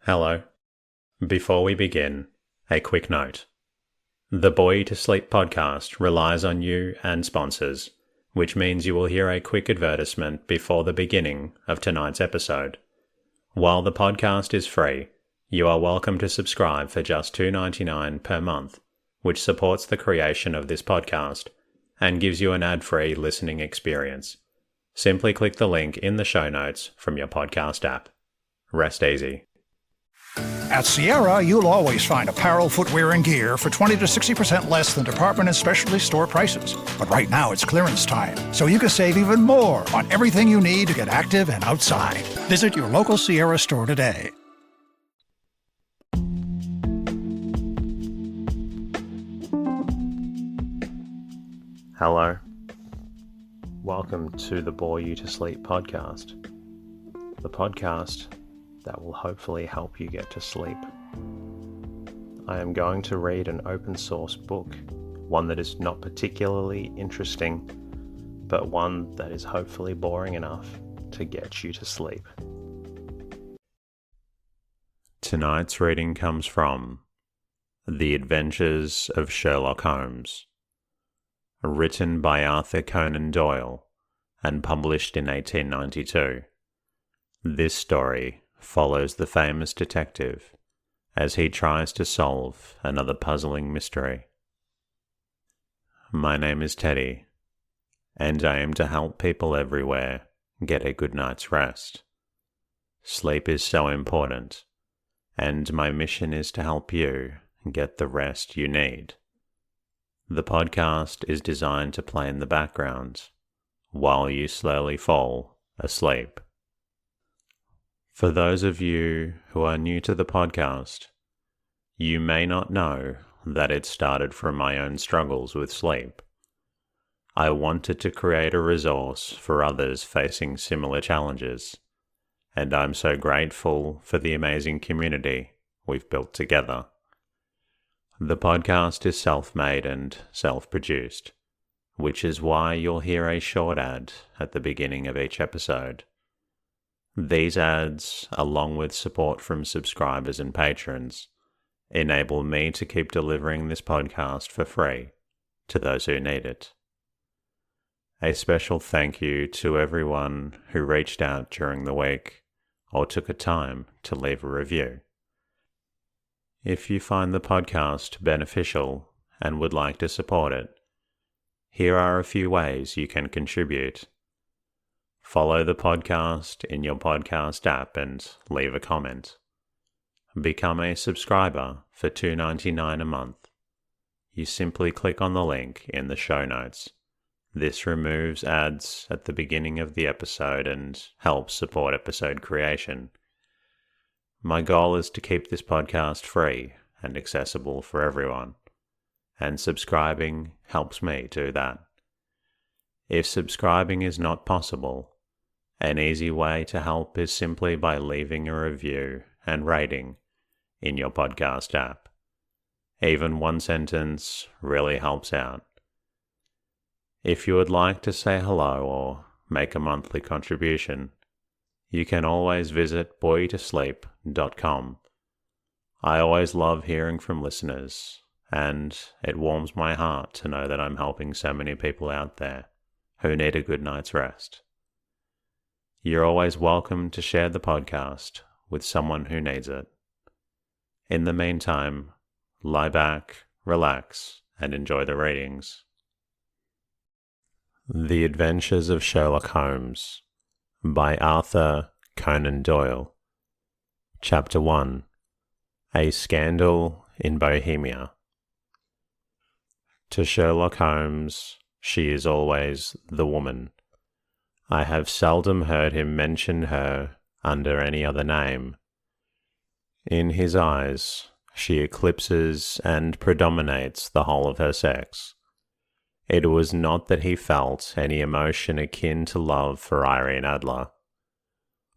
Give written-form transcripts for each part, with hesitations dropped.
Hello. Before we begin, a quick note. The Boy to Sleep podcast relies on you and sponsors, which means you will hear a quick advertisement before the beginning of tonight's episode. While the podcast is free, you are welcome to subscribe for just $2.99 per month, which supports the creation of this podcast and gives you an ad-free listening experience. Simply click the link in the show notes from your podcast app. Rest easy. At Sierra, you'll always find apparel, footwear, and gear for 20 to 60% less than department and specialty store prices. But right now it's clearance time, so you can save even more on everything you need to get active and outside. Visit your local Sierra store today. Hello. Welcome to the Bore You to Sleep podcast. The podcast that will hopefully help you get to sleep. I am going to read an open source book, one that is not particularly interesting, but one that is hopefully boring enough to get you to sleep. Tonight's reading comes from The Adventures of Sherlock Holmes, written by Arthur Conan Doyle and published in 1892. This story follows the famous detective as he tries to solve another puzzling mystery. My name is Teddy, and I aim to help people everywhere get a good night's rest. Sleep is so important, and my mission is to help you get the rest you need. The podcast is designed to play in the background while you slowly fall asleep. For those of you who are new to the podcast, you may not know that it started from my own struggles with sleep. I wanted to create a resource for others facing similar challenges, and I'm so grateful for the amazing community we've built together. The podcast is self-made and self-produced, which is why you'll hear a short ad at the beginning of each episode. These ads, along with support from subscribers and patrons, enable me to keep delivering this podcast for free to those who need it. A special thank you to everyone who reached out during the week or took a time to leave a review. If you find the podcast beneficial and would like to support it, here are a few ways you can contribute. Follow the podcast in your podcast app and leave a comment. Become a subscriber for $2.99 a month. You simply click on the link in the show notes. This removes ads at the beginning of the episode and helps support episode creation. My goal is to keep this podcast free and accessible for everyone, and subscribing helps me do that. If subscribing is not possible, an easy way to help is simply by leaving a review and rating in your podcast app. Even one sentence really helps out. If you would like to say hello or make a monthly contribution, you can always visit boytosleep.com. I always love hearing from listeners, and it warms my heart to know that I'm helping so many people out there who need a good night's rest. You're always welcome to share the podcast with someone who needs it. In the meantime, lie back, relax, and enjoy the readings. The Adventures of Sherlock Holmes by Arthur Conan Doyle. Chapter 1. A Scandal in Bohemia. To Sherlock Holmes, she is always the woman. I have seldom heard him mention her under any other name. In his eyes, she eclipses and predominates the whole of her sex. It was not that he felt any emotion akin to love for Irene Adler.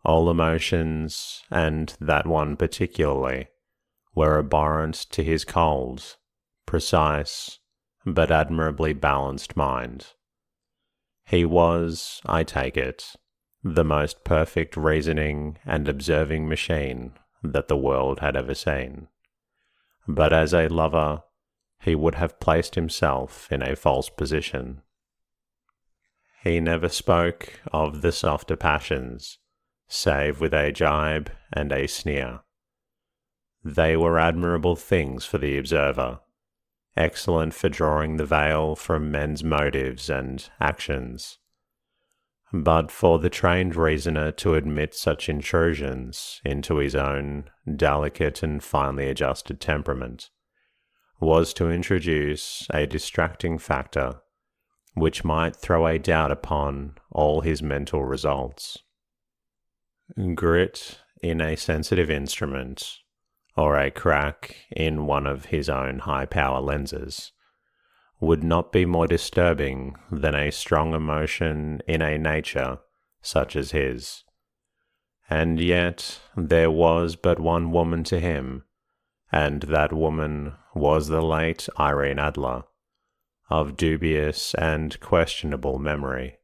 All emotions, and that one particularly, were abhorrent to his cold, precise, but admirably balanced mind. He was, I take it, the most perfect reasoning and observing machine that the world had ever seen. But as a lover, he would have placed himself in a false position. He never spoke of the softer passions, save with a jibe and a sneer. They were admirable things for the observer, excellent for drawing the veil from men's motives and actions. But for the trained reasoner to admit such intrusions into his own delicate and finely adjusted temperament was to introduce a distracting factor which might throw a doubt upon all his mental results. Grit in a sensitive instrument, or a crack in one of his own high-power lenses, would not be more disturbing than a strong emotion in a nature such as his. And yet there was but one woman to him, and that woman was the late Irene Adler, of dubious and questionable memory.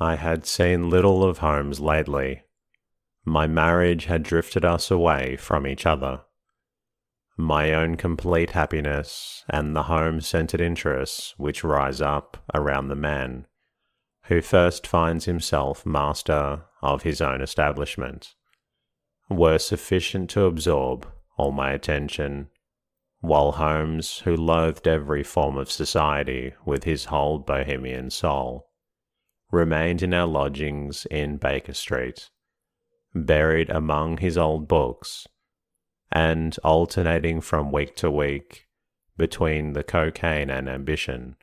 I had seen little of Holmes lately. My marriage had drifted us away from each other. My own complete happiness and the home-centered interests which rise up around the man who first finds himself master of his own establishment were sufficient to absorb all my attention, while Holmes, who loathed every form of society with his whole bohemian soul, remained in our lodgings in Baker Street, buried among his old books, and alternating from week to week between the cocaine and ambition,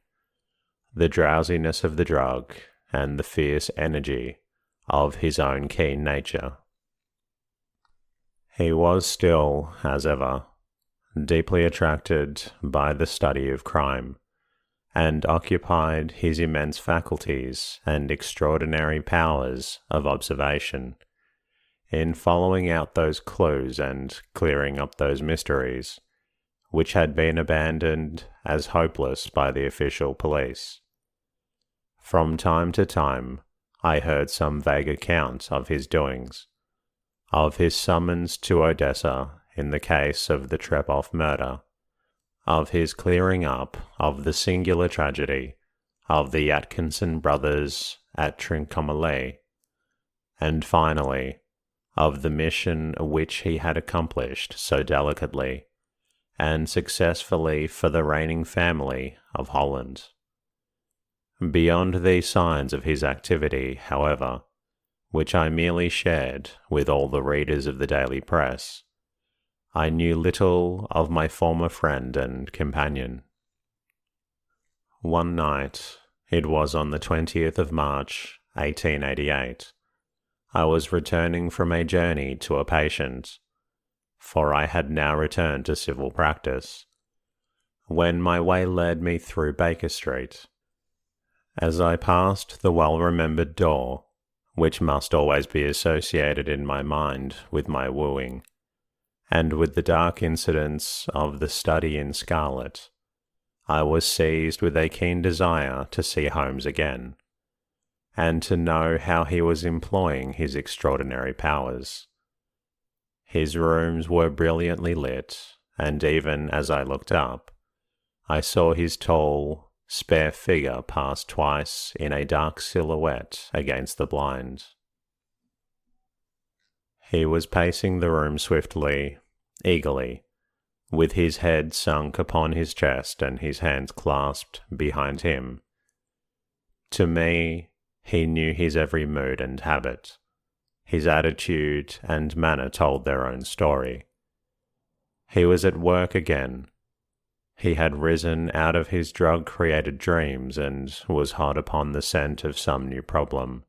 the drowsiness of the drug and the fierce energy of his own keen nature. He was still, as ever, deeply attracted by the study of crime, and occupied his immense faculties and extraordinary powers of observation in following out those clues and clearing up those mysteries which had been abandoned as hopeless by the official police. From time to time I heard some vague account of his doings, of his summons to Odessa in the case of the Trepoff murder, of his clearing up of the singular tragedy of the Atkinson brothers at Trincomalee, and finally of the mission which he had accomplished so delicately and successfully for the reigning family of Holland. Beyond these signs of his activity, however, which I merely shared with all the readers of the daily press, I knew little of my former friend and companion. One night, it was on the 20th of March, 1888, I was returning from a journey to a patient, for I had now returned to civil practice, when my way led me through Baker Street. As I passed the well-remembered door, which must always be associated in my mind with my wooing, and with the dark incidents of the study in scarlet, I was seized with a keen desire to see Holmes again, and to know how he was employing his extraordinary powers. His rooms were brilliantly lit, and even as I looked up, I saw his tall, spare figure pass twice in a dark silhouette against the blind. He was pacing the room swiftly, eagerly, with his head sunk upon his chest and his hands clasped behind him. To me, he knew his every mood and habit. His attitude and manner told their own story. He was at work again. He had risen out of his drug-created dreams and was hot upon the scent of some new problem.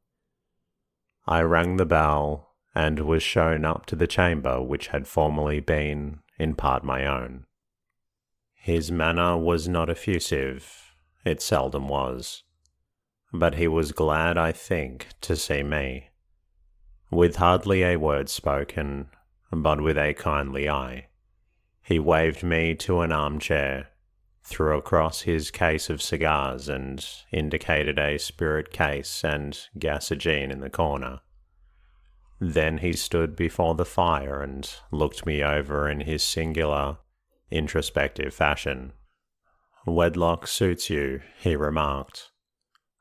I rang the bell and was shown up to the chamber which had formerly been, in part, my own. His manner was not effusive, it seldom was, but he was glad, I think, to see me. With hardly a word spoken, but with a kindly eye, he waved me to an armchair, threw across his case of cigars and indicated a spirit case and gasogene in the corner. Then he stood before the fire and looked me over in his singular, introspective fashion. "Wedlock suits you," he remarked.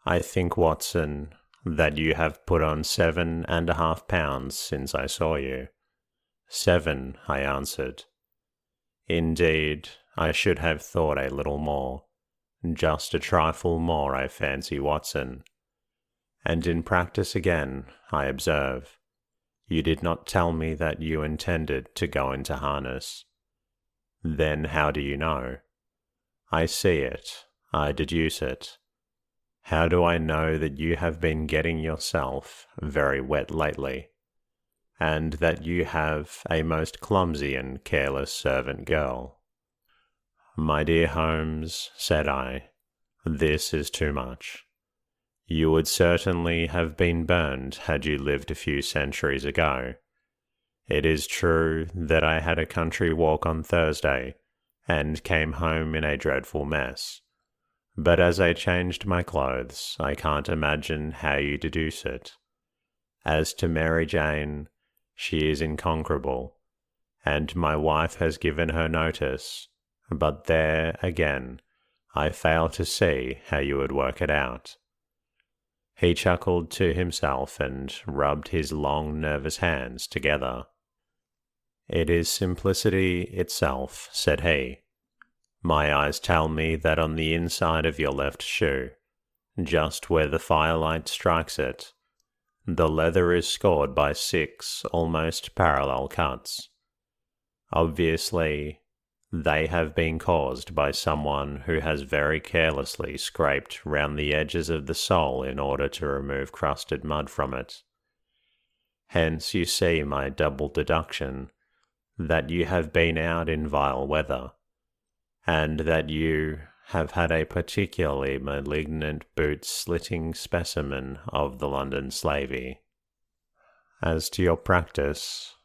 "I think, Watson, that you have put on 7.5 pounds since I saw you." "7," I answered. "Indeed, I should have thought a little more. Just a trifle more, I fancy, Watson. And in practice again, I observe. You did not tell me that you intended to go into harness." "Then how do you know?" "I see it. I deduce it. How do I know that you have been getting yourself very wet lately, and that you have a most clumsy and careless servant girl?" "My dear Holmes," said I, "this is too much. You would certainly have been burned had you lived a few centuries ago. It is true that I had a country walk on Thursday, and came home in a dreadful mess. But as I changed my clothes, I can't imagine how you deduce it. As to Mary Jane, she is inconquerable, and my wife has given her notice, but there, again, I fail to see how you would work it out." He chuckled to himself and rubbed his long, nervous hands together. "It is simplicity itself," said he. "My eyes tell me that on the inside of your left shoe, just where the firelight strikes it, the leather is scored by 6 almost parallel cuts. Obviously, they have been caused by someone who has very carelessly scraped round the edges of the sole in order to remove crusted mud from it. Hence you see my double deduction, that you have been out in vile weather, and that you have had a particularly malignant boot-slitting specimen of the London slavey. As to your practice,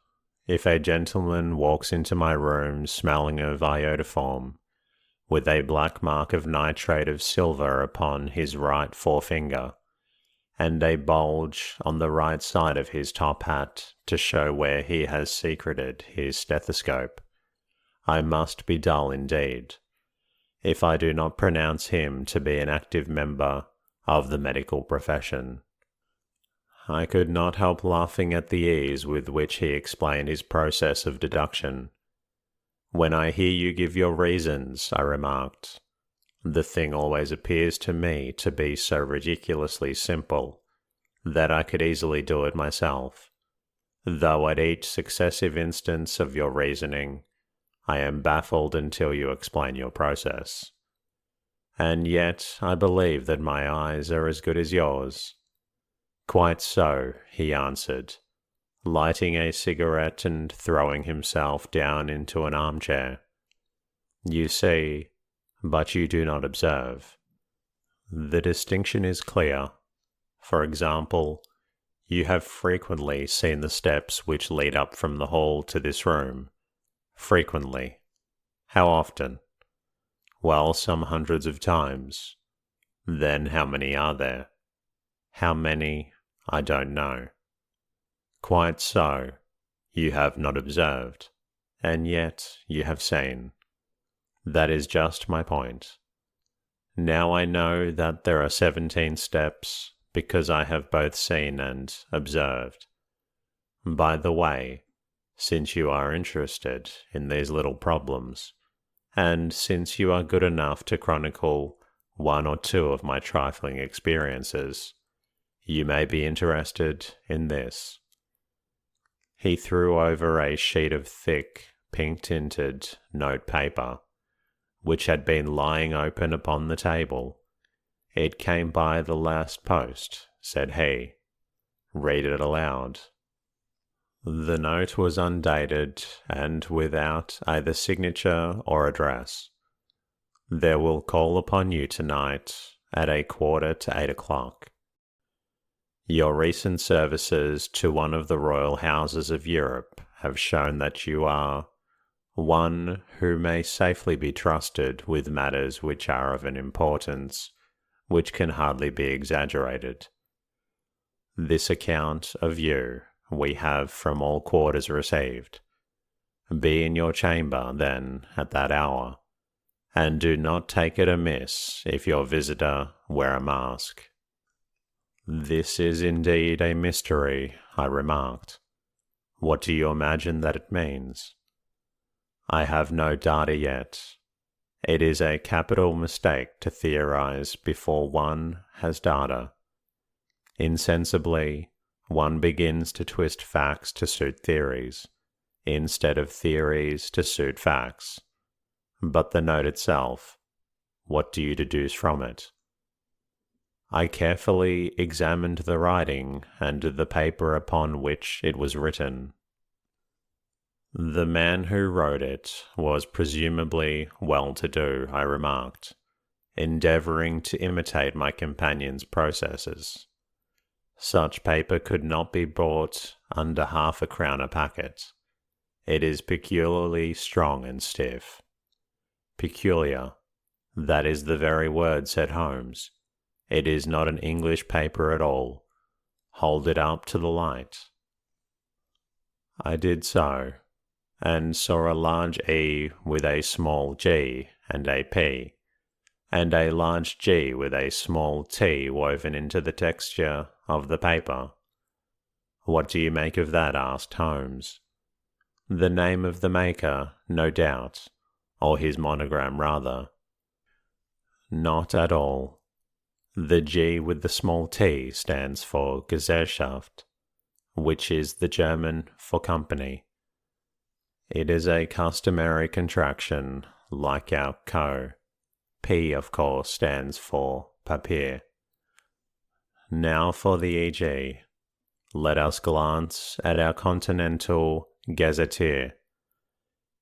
if a gentleman walks into my room smelling of iodoform, with a black mark of nitrate of silver upon his right forefinger, and a bulge on the right side of his top hat to show where he has secreted his stethoscope, I must be dull indeed, if I do not pronounce him to be an active member of the medical profession." I could not help laughing at the ease with which he explained his process of deduction. "When I hear you give your reasons," I remarked, "the thing always appears to me to be so ridiculously simple that I could easily do it myself, though at each successive instance of your reasoning I am baffled until you explain your process. And yet I believe that my eyes are as good as yours." "Quite so," he answered, lighting a cigarette and throwing himself down into an armchair. "You see, but you do not observe. The distinction is clear. For example, you have frequently seen the steps which lead up from the hall to this room. Frequently. How often?" "Well, some hundreds of times." "Then how many are there?" "How many? I don't know." "Quite so. You have not observed, and yet you have seen. That is just my point. Now I know that there are 17 steps, because I have both seen and observed. By the way, since you are interested in these little problems, and since you are good enough to chronicle 1 or 2 of my trifling experiences, you may be interested in this." He threw over a sheet of thick, pink-tinted note paper, which had been lying open upon the table. "It came by the last post," said he. "Read it aloud." The note was undated and without either signature or address. "There will call upon you tonight at 7:45. Your recent services to one of the royal houses of Europe have shown that you are one who may safely be trusted with matters which are of an importance which can hardly be exaggerated. This account of you we have from all quarters received. Be in your chamber, then, at that hour, and do not take it amiss if your visitor wear a mask." "This is indeed a mystery," I remarked. "What do you imagine that it means?" "I have no data yet. It is a capital mistake to theorize before one has data. Insensibly, one begins to twist facts to suit theories, instead of theories to suit facts. But the note itself, what do you deduce from it?" I carefully examined the writing and the paper upon which it was written. "The man who wrote it was presumably well-to-do," I remarked, endeavoring to imitate my companion's processes. "Such paper could not be bought under £half-a-crown a packet. It is peculiarly strong and stiff." "Peculiar. That is the very word," said Holmes. "It is not an English paper at all. Hold it up to the light." I did so, and saw a large E with a small g and a P, and a large G with a small t woven into the texture of the paper. "What do you make of that?" asked Holmes. "The name of the maker, no doubt, or his monogram rather." "Not at all. The G with the small t stands for Gesellschaft, which is the German for company. It is a customary contraction, like our Co. P, of course, stands for Papier. Now for the e.g. Let us glance at our continental gazetteer.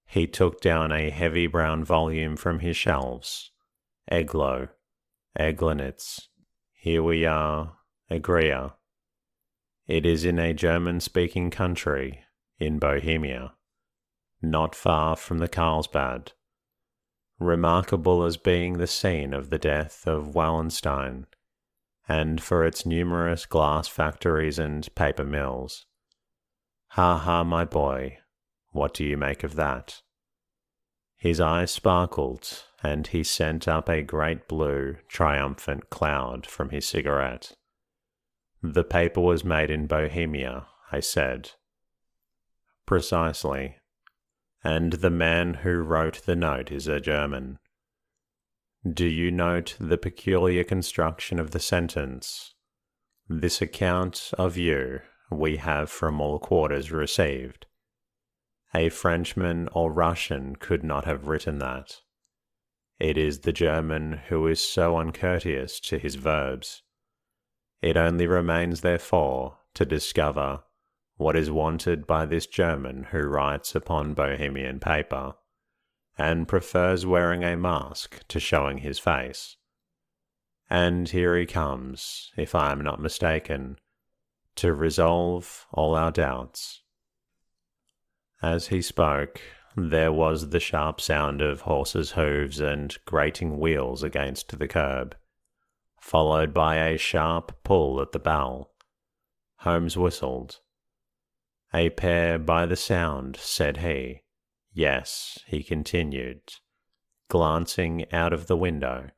He took down a heavy brown volume from his shelves. Eglo, Eglinitz. Here we are, Agria. It is in a German-speaking country, in Bohemia, not far from the Carlsbad, remarkable as being the scene of the death of Wallenstein, and for its numerous glass factories and paper mills. Ha ha, my boy, what do you make of that?" His eyes sparkled, and he sent up a great blue, triumphant cloud from his cigarette. "The paper was made in Bohemia," I said. "Precisely. And the man who wrote the note is a German. Do you note the peculiar construction of the sentence? 'This account of you we have from all quarters received.' A Frenchman or Russian could not have written that. It is the German who is so uncourteous to his verbs. It only remains, therefore, to discover what is wanted by this German who writes upon Bohemian paper, and prefers wearing a mask to showing his face. And here he comes, if I am not mistaken, to resolve all our doubts." As he spoke, there was the sharp sound of horses' hoofs and grating wheels against the curb, followed by a sharp pull at the bell. Holmes whistled. "A pair by the sound," said he. "Yes," he continued, glancing out of the window.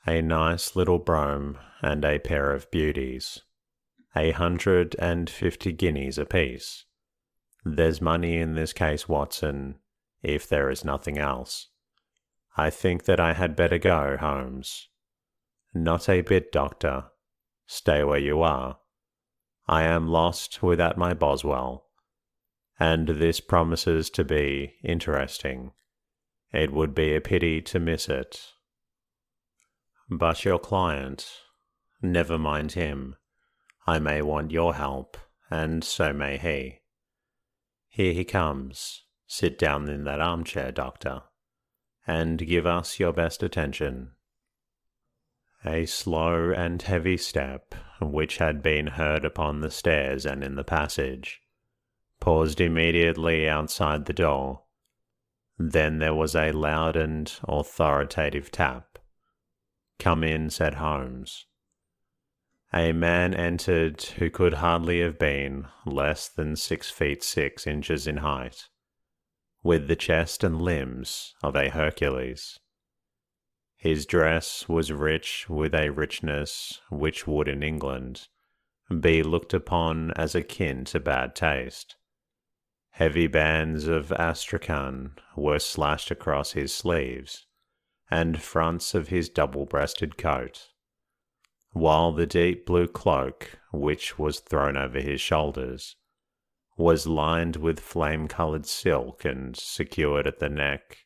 "A nice little brougham and a pair of beauties. 150 guineas apiece. There's money in this case, Watson, if there is nothing else. I think that I had better go, Holmes." "Not a bit, Doctor. Stay where you are. I am lost without my Boswell, and this promises to be interesting. It would be a pity to miss it." "But your client, never mind him. I may want your help, and so may he. Here he comes. Sit down in that armchair, Doctor, and give us your best attention." A slow and heavy step, which had been heard upon the stairs and in the passage, paused immediately outside the door. Then there was a loud and authoritative tap. "Come in," said Holmes. A man entered who could hardly have been less than 6 feet 6 inches in height, with the chest and limbs of a Hercules. His dress was rich with a richness which would in England be looked upon as akin to bad taste. Heavy bands of astrakhan were slashed across his sleeves and fronts of his double-breasted coat, while the deep blue cloak, which was thrown over his shoulders, was lined with flame-coloured silk and secured at the neck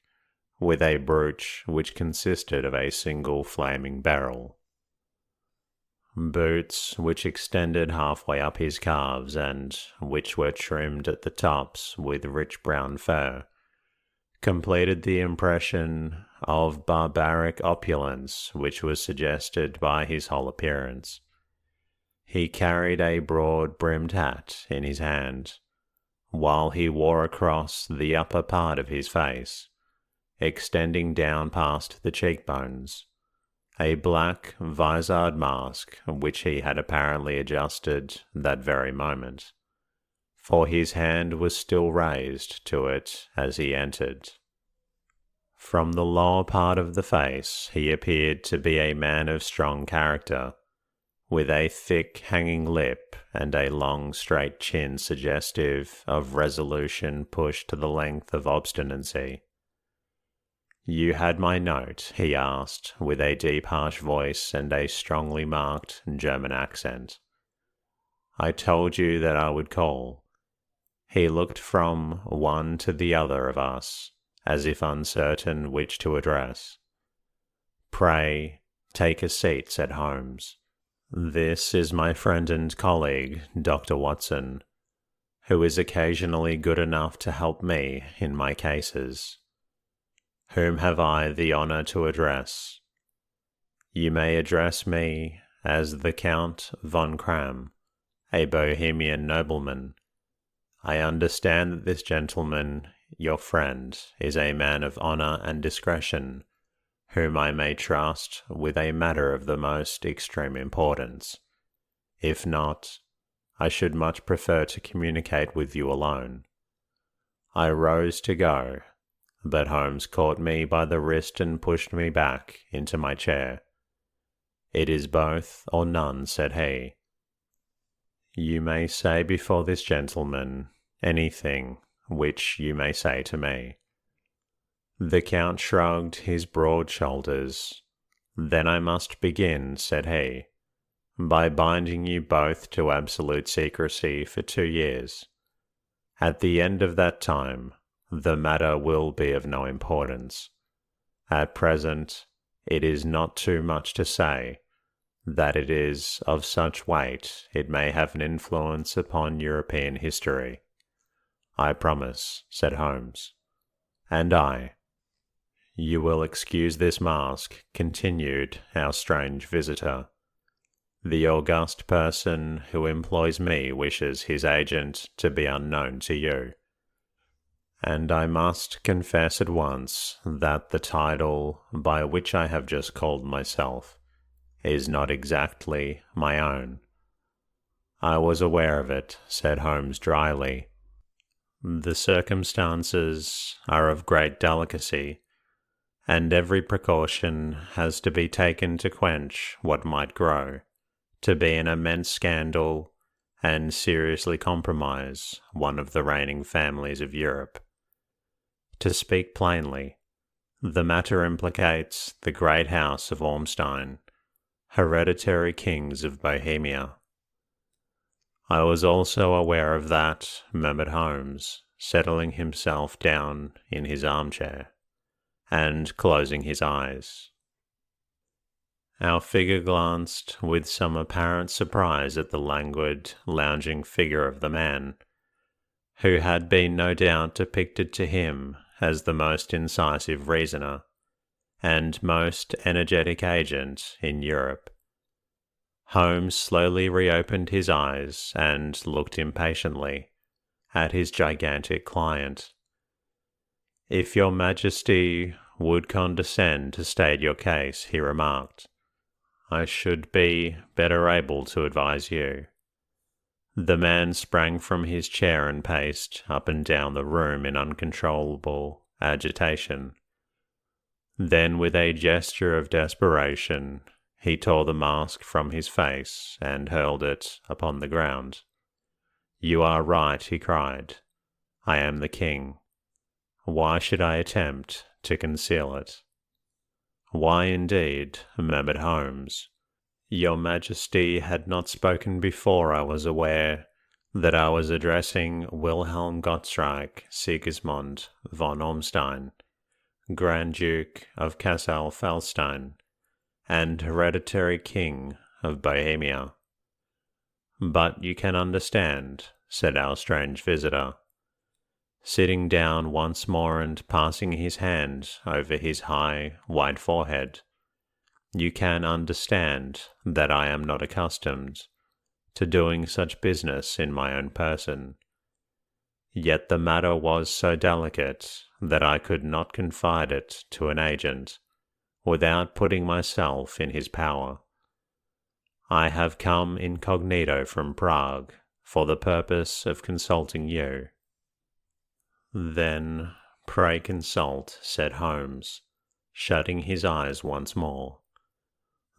with a brooch which consisted of a single flaming beryl. Boots, which extended halfway up his calves and which were trimmed at the tops with rich brown fur, completed the impression of barbaric opulence which was suggested by his whole appearance. He carried a broad-brimmed hat in his hand, while he wore across the upper part of his face, extending down past the cheekbones, a black visored mask which he had apparently adjusted that very moment, for his hand was still raised to it as he entered. From the lower part of the face he appeared to be a man of strong character, with a thick hanging lip and a long straight chin suggestive of resolution pushed to the length of obstinacy. "You had my note?" he asked, with a deep harsh voice and a strongly marked German accent. "I told you that I would call." He looked from one to the other of us, as if uncertain which to address. "Pray, take a seat," said Holmes. "This is my friend and colleague, Dr. Watson, who is occasionally good enough to help me in my cases. Whom have I the honour to address?" "You may address me as the Count von Kram, a Bohemian nobleman. I understand that this gentleman, your friend, is a man of honour and discretion, whom I may trust with a matter of the most extreme importance. If not, I should much prefer to communicate with you alone." I rose to go, but Holmes caught me by the wrist and pushed me back into my chair. "It is both or none," said he. "You may say before this gentleman anything which you may say to me." The Count shrugged his broad shoulders. "Then I must begin," said he, "by binding you both to absolute secrecy for 2 years. At the end of that time, the matter will be of no importance. At present, it is not too much to say that it is of such weight it may have an influence upon European history." "I promise," said Holmes. "And I." "You will excuse this mask," continued our strange visitor. "The august person who employs me wishes his agent to be unknown to you. And I must confess at once that the title by which I have just called myself is not exactly my own." "I was aware of it," said Holmes dryly. "The circumstances are of great delicacy, and every precaution has to be taken to quench what might grow to be an immense scandal and seriously compromise one of the reigning families of Europe. To speak plainly, the matter implicates the great house of Ormstein, hereditary kings of Bohemia." "I was also aware of that," murmured Holmes, settling himself down in his armchair, and closing his eyes. Our figure glanced with some apparent surprise at the languid, lounging figure of the man, who had been no doubt depicted to him as the most incisive reasoner and most energetic agent in Europe. Holmes slowly reopened his eyes and looked impatiently at his gigantic client. "If your Majesty would condescend to state your case," he remarked, I should be better able to advise you." The man sprang from his chair and paced up and down the room in uncontrollable agitation. Then, with a gesture of desperation, he tore the mask from his face and hurled it upon the ground. "You are right," he cried. "I am the king. Why should I attempt to conceal it?" "Why indeed?" murmured Holmes. "Your Majesty had not spoken before I was aware that I was addressing Wilhelm Gottschalk Sigismund von Ormstein, Grand Duke of Cassel-Felstein, and hereditary King of Bohemia." "But you can understand," said our strange visitor, sitting down once more and passing his hand over his high, white forehead. "You can understand that I am not accustomed to doing such business in my own person. Yet the matter was so delicate that I could not confide it to an agent without putting myself in his power. I have come incognito from Prague for the purpose of consulting you." "Then pray consult," said Holmes, shutting his eyes once more.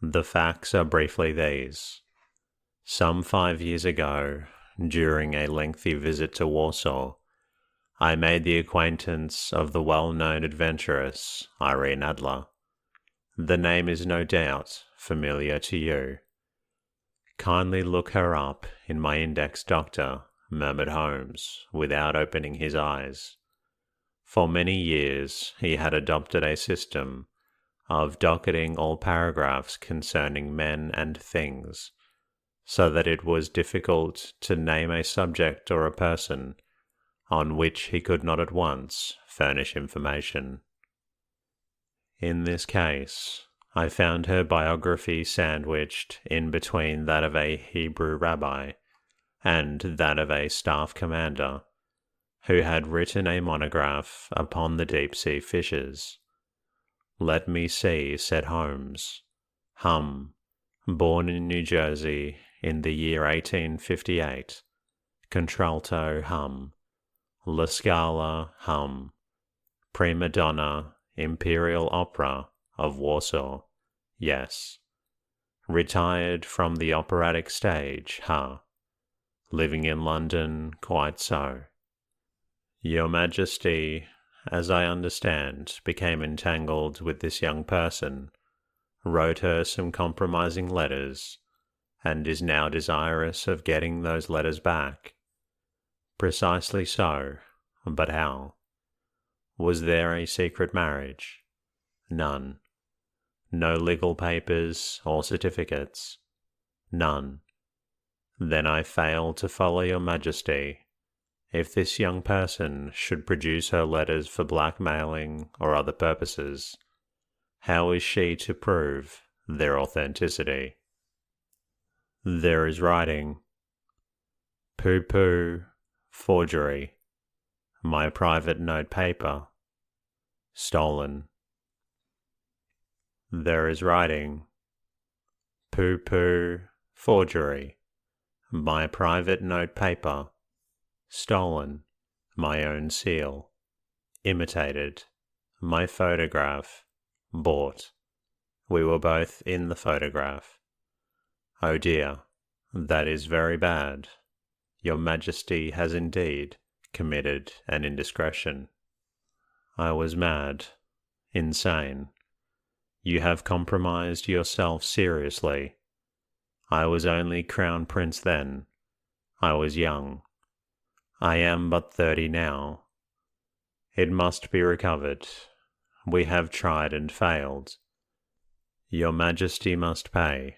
"The facts are briefly these. Some 5 years ago, during a lengthy visit to Warsaw, I made the acquaintance of the well-known adventuress Irene Adler. The name is no doubt familiar to you." "Kindly look her up in my index, Doctor," murmured Holmes, without opening his eyes. For many years he had adopted a system of docketing all paragraphs concerning men and things, so that it was difficult to name a subject or a person on which he could not at once furnish information. In this case, I found her biography sandwiched in between that of a Hebrew rabbi and that of a staff commander who had written a monograph upon the deep-sea fishes. "Let me see," said Holmes. Born in New Jersey in the year 1858. Contralto, La Scala, Prima Donna, Imperial Opera of Warsaw, yes. Retired from the operatic stage, Living in London, quite so. Your Majesty, as I understand, became entangled with this young person, wrote her some compromising letters, and is now desirous of getting those letters back." "Precisely so. But how?" "Was there a secret marriage?" "None." "No legal papers or certificates?" "None." "Then I fail to follow your Majesty. If this young person should produce her letters for blackmailing or other purposes, how is she to prove their authenticity?" "There is writing." "Pooh, forgery. My private note paper. Stolen." "There is writing." "Pooh, forgery. My private note paper. Stolen. My own seal. Imitated. My photograph. Bought. We were both in the photograph. Oh dear, that is very bad. Your Majesty has indeed committed an indiscretion." "I was mad. Insane. You have compromised yourself seriously. I was only Crown Prince then. I was young. I am but 30 now. It must be recovered. We have tried and failed. Your Majesty must pay.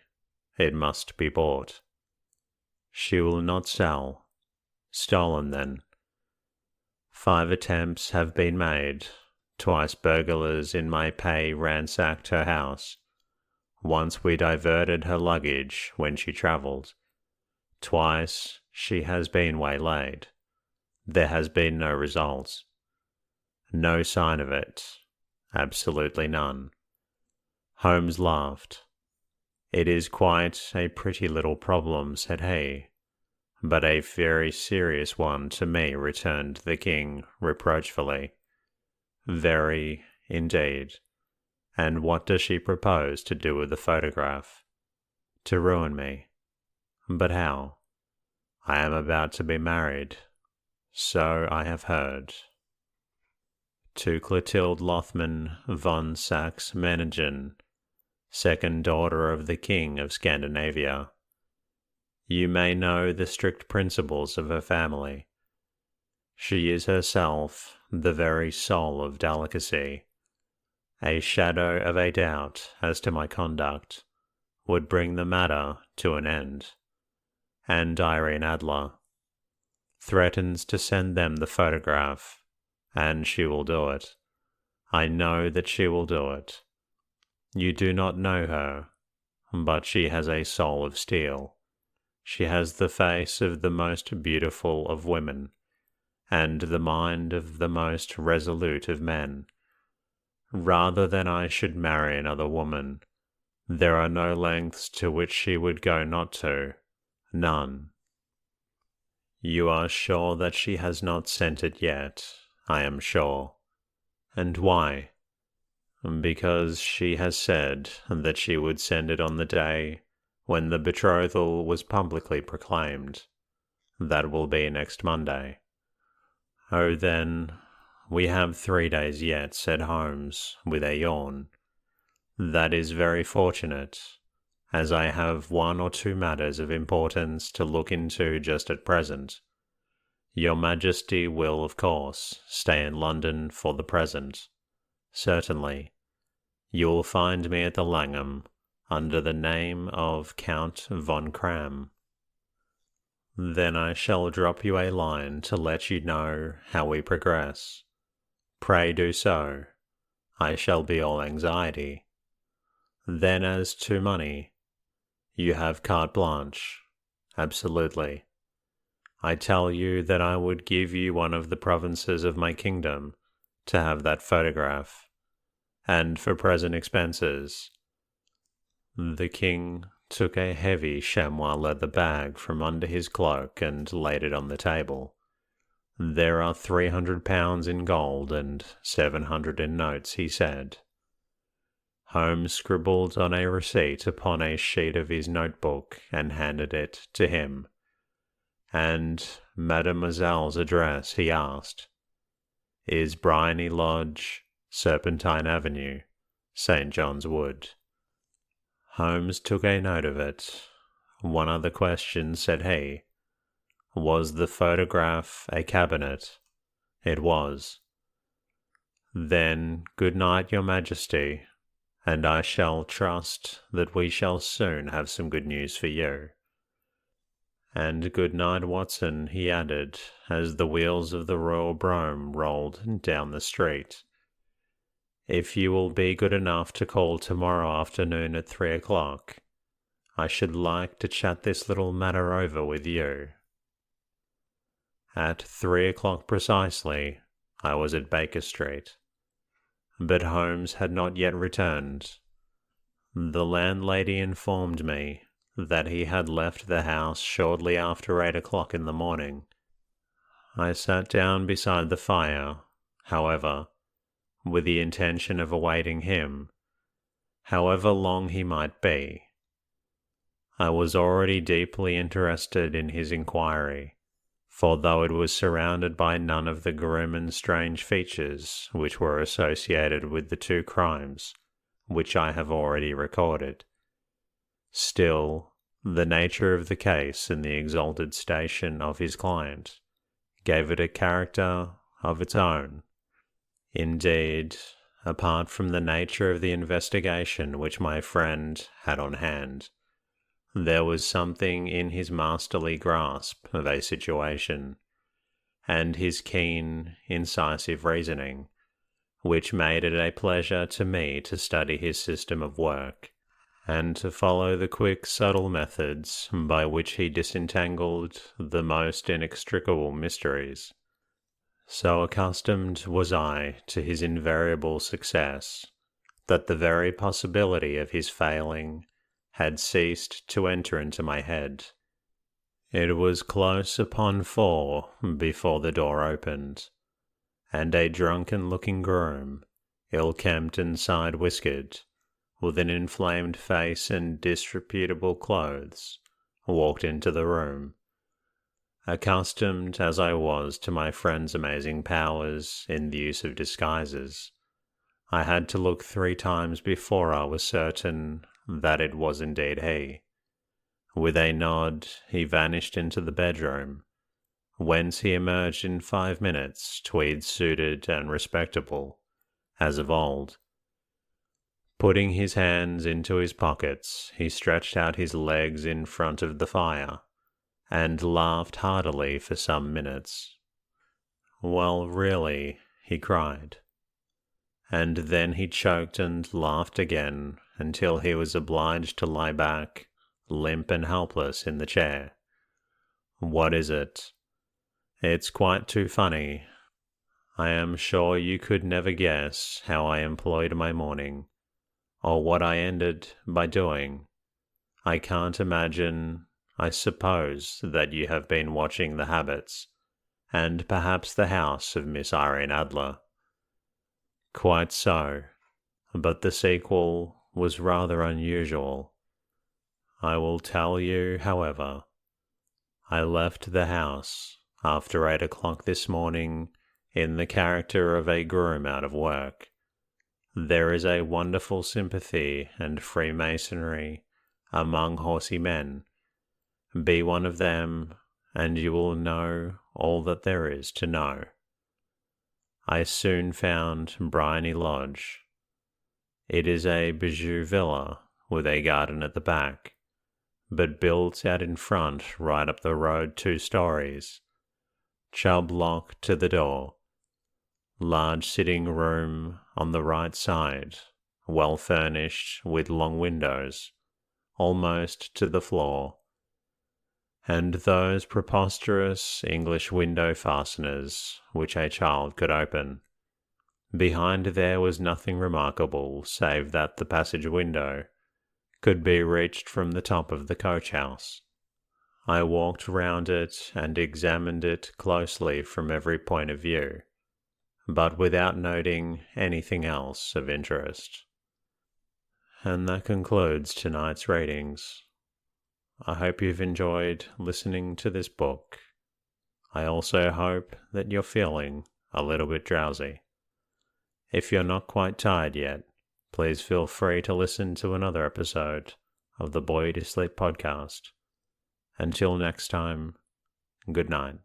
It must be bought." "She will not sell." "Stolen, then." 5 attempts have been made. Twice burglars in my pay ransacked her house. Once we diverted her luggage when she travelled. Twice she has been waylaid. There has been no result. No sign of it. Absolutely none." Holmes laughed. "It is quite a pretty little problem," said he. "But a very serious one to me," returned the king reproachfully. "Very, indeed. And what does she propose to do with the photograph?" "To ruin me." "But how?" "I am about to be married." "So I have heard." "To Clotilde Lothman von Saxe-Meningen, second daughter of the King of Scandinavia. You may know the strict principles of her family. She is herself the very soul of delicacy. A shadow of a doubt as to my conduct would bring the matter to an end. And Irene Adler threatens to send them the photograph, and she will do it. I know that she will do it. You do not know her, but she has a soul of steel. She has the face of the most beautiful of women, and the mind of the most resolute of men. Rather than I should marry another woman, there are no lengths to which she would go not to, none." "You are sure that she has not sent it yet?" "I am sure." "And why?" "Because she has said that she would send it on the day when the betrothal was publicly proclaimed. That will be next Monday." "Oh, then, we have 3 days yet," said Holmes, with a yawn. "That is very fortunate, as I have 1 or 2 matters of importance to look into just at present. Your Majesty will, of course, stay in London for the present." "Certainly. You will find me at the Langham, under the name of Count von Cram." "Then I shall drop you a line to let you know how we progress." "Pray do so. I shall be all anxiety." "Then as to money, you have carte blanche." "Absolutely." "I tell you that I would give you one of the provinces of my kingdom to have that photograph, and for present expenses." The king took a heavy chamois leather bag from under his cloak and laid it on the table. "There are £300 in gold and 700 in notes," he said. Holmes scribbled on a receipt upon a sheet of his notebook and handed it to him. "And Mademoiselle's address?" he asked. "Is Briony Lodge, Serpentine Avenue, St. John's Wood." Holmes took a note of it. "One other question," said he. "Was the photograph a cabinet?" "It was." "Then good night, Your Majesty, and I shall trust that we shall soon have some good news for you." "And good night, Watson," he added, as the wheels of the royal brougham rolled down the street. "If you will be good enough to call tomorrow afternoon at 3 o'clock, I should like to chat this little matter over with you." At 3 o'clock precisely, I was at Baker Street. But Holmes had not yet returned. The landlady informed me that he had left the house shortly after 8 o'clock in the morning. I sat down beside the fire, however, with the intention of awaiting him, however long he might be. I was already deeply interested in his inquiry, for though it was surrounded by none of the grim and strange features which were associated with the 2 crimes which I have already recorded, still, the nature of the case and the exalted station of his client gave it a character of its own. Indeed, apart from the nature of the investigation which my friend had on hand, there was something in his masterly grasp of a situation, and his keen, incisive reasoning, which made it a pleasure to me to study his system of work, and to follow the quick, subtle methods by which he disentangled the most inextricable mysteries. So accustomed was I to his invariable success, that the very possibility of his failing had ceased to enter into my head. It was close upon 4 before the door opened, and a drunken-looking groom, ill-kempt and side-whiskered, with an inflamed face and disreputable clothes, walked into the room. Accustomed as I was to my friend's amazing powers in the use of disguises, I had to look 3 times before I was certain that it was indeed he. With a nod, he vanished into the bedroom, whence he emerged in 5 minutes, tweed-suited and respectable, as of old. Putting his hands into his pockets, he stretched out his legs in front of the fire, and laughed heartily for some minutes. "Well, really," he cried. And then he choked and laughed again until he was obliged to lie back, limp and helpless, in the chair. "What is it?" "It's quite too funny. I am sure you could never guess how I employed my morning, or what I ended by doing. I can't imagine. I suppose that you have been watching the habits, and perhaps the house of Miss Irene Adler." "Quite so, but the sequel was rather unusual. I will tell you, however. I left the house after 8 o'clock this morning in the character of a groom out of work. There is a wonderful sympathy and freemasonry among horsey men. Be one of them, and you will know all that there is to know. I soon found Bryony Lodge. It is a bijou villa with a garden at the back, but built out in front right up the road 2 stories. Chubb lock to the door. Large sitting room on the right side, well furnished with long windows, almost to the floor, and those preposterous English window fasteners which a child could open. Behind there was nothing remarkable save that the passage window could be reached from the top of the coach-house. I walked round it and examined it closely from every point of view, but without noting anything else of interest. And that concludes tonight's readings. I hope you've enjoyed listening to this book. I also hope that you're feeling a little bit drowsy. If you're not quite tired yet, please feel free to listen to another episode of the Boy to Sleep podcast. Until next time, good night.